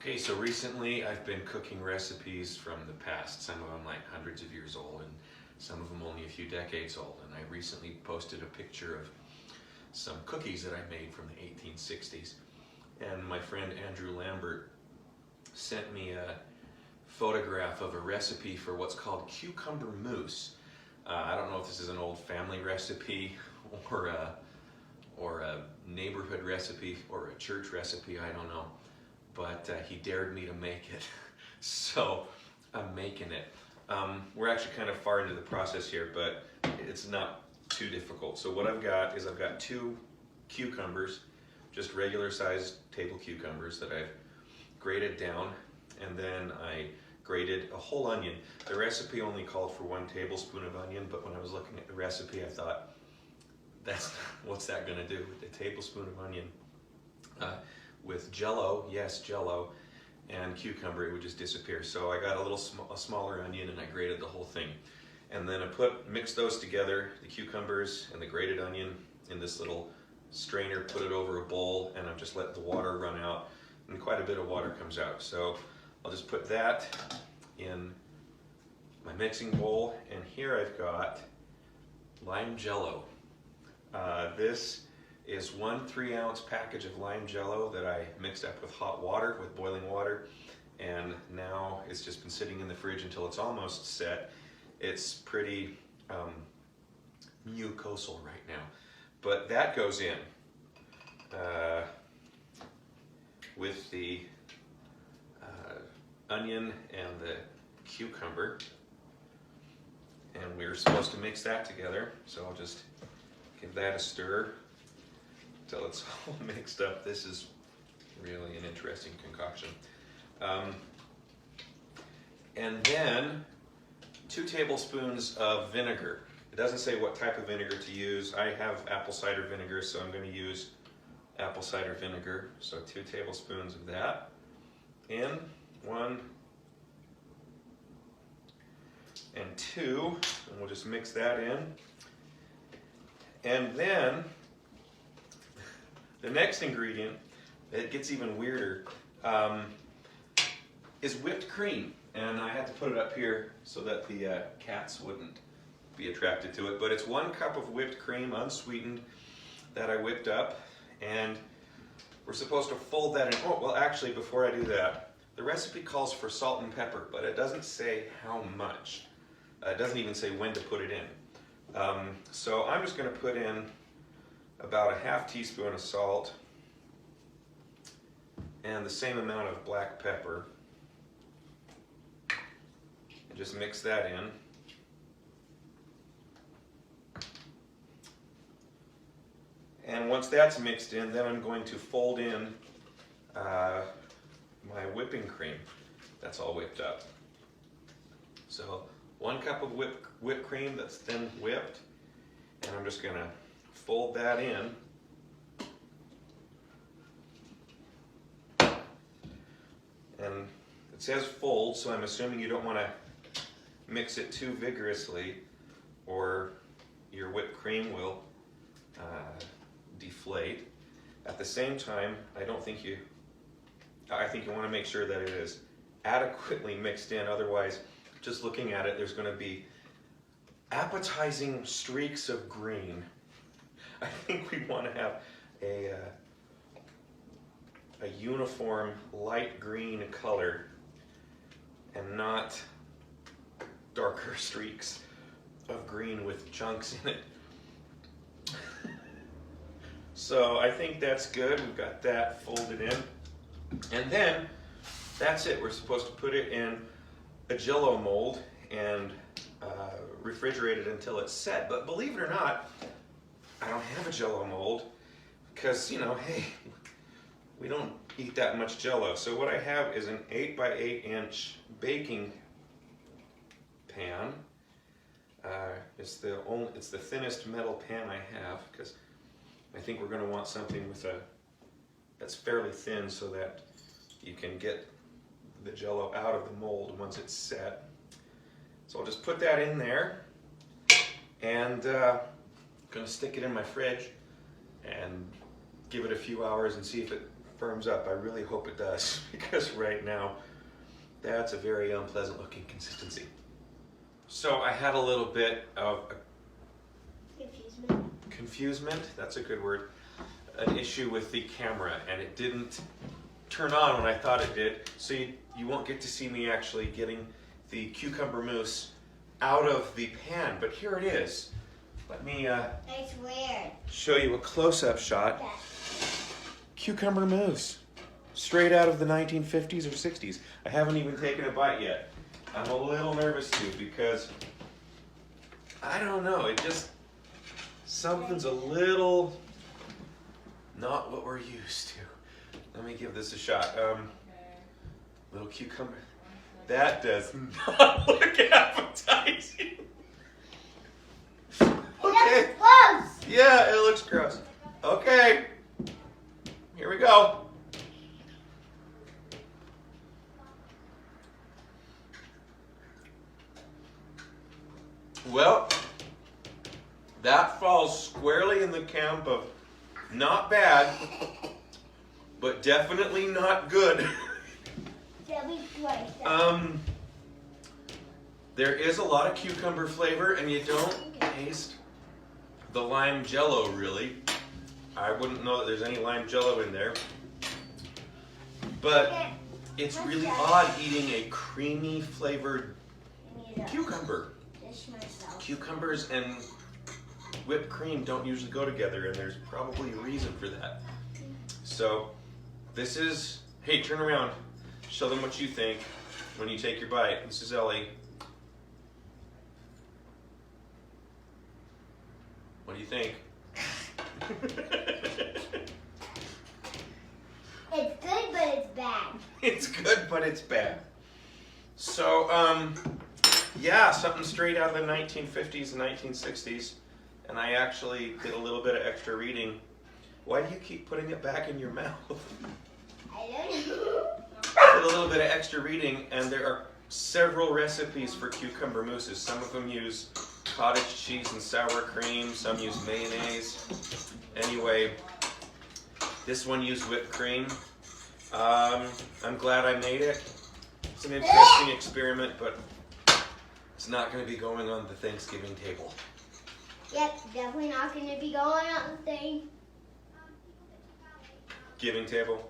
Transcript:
Okay, so recently I've been cooking recipes from the past, some of them like hundreds of years old and some of them only a few decades old. And I recently posted a picture of some cookies that I made from the 1860s. And my friend Andrew Lambert sent me a photograph of a recipe for what's called cucumber mousse. I don't know if this is an old family recipe or a neighborhood recipe or a church recipe, I don't know. But he dared me to make it, so I'm making it. We're actually kind of far into the process here, but it's not too difficult. So what I've got is I've got 2 cucumbers, just regular sized table cucumbers that I've grated down, and then I grated a whole onion. The recipe only called for 1 tablespoon of onion, but when I was looking at the recipe, I thought, what's that gonna do with a tablespoon of onion? With Jell-O, yes, Jell-O, and cucumber, it would just disappear. So I got a smaller onion and I grated the whole thing. And then I mixed those together, the cucumbers and the grated onion, in this little strainer, put it over a bowl, and I've just let the water run out, and quite a bit of water comes out. So I'll just put that in my mixing bowl, and here I've got Lime Jell-O. This is 1 3-ounce package of Lime Jell-O that I mixed up with hot water, with boiling water, and now it's just been sitting in the fridge until it's almost set. It's pretty mucosal right now, but that goes in with the onion and the cucumber, and we're supposed to mix that together, so I'll just give that a stir until it's all mixed up. This is really an interesting concoction. And then 2 tablespoons of vinegar. It doesn't say what type of vinegar to use. I have apple cider vinegar, so I'm going to use apple cider vinegar. So 2 tablespoons of that in, 1 and 2, and we'll just mix that in. And then the next ingredient, it gets even weirder, is whipped cream. And I had to put it up here so that the cats wouldn't be attracted to it. But it's 1 cup of whipped cream, unsweetened, that I whipped up. And we're supposed to fold that in. Oh, well, actually, before I do that, the recipe calls for salt and pepper, but it doesn't say how much. It doesn't even say when to put it in. So I'm just going to put in about a ½ teaspoon of salt and the same amount of black pepper, and just mix that in. And once that's mixed in, then I'm going to fold in my whipping cream that's all whipped up. So 1 cup of whipped cream that's thin whipped, and I'm just going to fold that in. And it says fold, so I'm assuming you don't want to mix it too vigorously or your whipped cream will deflate. At the same time, I think you want to make sure that it is adequately mixed in, otherwise just looking at it, there's going to be appetizing streaks of green. I think we want to have a uniform light green color and not darker streaks of green with chunks in it. So I think that's good. We've got that folded in. And then that's it. We're supposed to put it in a Jell-O mold and refrigerate it until it's set. But believe it or not, I don't have a Jell-O mold because, you know, hey, we don't eat that much Jell-O. So what I have is an 8 by 8 inch baking pan. It's the thinnest metal pan I have because I think we're going to want something that's fairly thin so that you can get the Jell-O out of the mold once it's set. So I'll just put that in there, and I'm going to stick it in my fridge and give it a few hours and see if it firms up. I really hope it does, because right now that's a very unpleasant looking consistency. So I had a little bit of confusement, that's a good word, an issue with the camera, and it didn't turn on when I thought it did, so you won't get to see me actually getting the cucumber mousse out of the pan, but here it is. Let me It's weird. show you a close-up shot. Yeah. Cucumber mousse, straight out of the 1950s or 60s. I haven't even taken a bite yet. I'm a little nervous too, because I don't know, it just, something's a little not what we're used to. Let me give this a shot. Little cucumber. That does not look appetizing. Okay. It looks gross. Yeah, it looks gross. Okay. Here we go. Well, that falls squarely in the camp of not bad, but definitely not good. There is a lot of cucumber flavor, and you don't taste the Lime Jell-O really. I wouldn't know that there's any Lime Jell-O in there. But it's really odd eating a creamy flavored cucumber. Cucumbers and whipped cream don't usually go together, and there's probably a reason for that. So this is, hey, turn around. Show them what you think when you take your bite. This is Ellie. What do you think? It's good, but it's bad. It's good, but it's bad. So, yeah, something straight out of the 1950s and 1960s. And I actually did a little bit of extra reading. Why do you keep putting it back in your mouth? I don't know. Did a little bit of extra reading, and there are several recipes for cucumber mousses. Some of them use cottage cheese and sour cream, some use mayonnaise. Anyway, this one used whipped cream. I'm glad I made it. It's an interesting experiment, but it's not going to be going on the Thanksgiving table. Yep, definitely not going to be going on the thing. Giving table?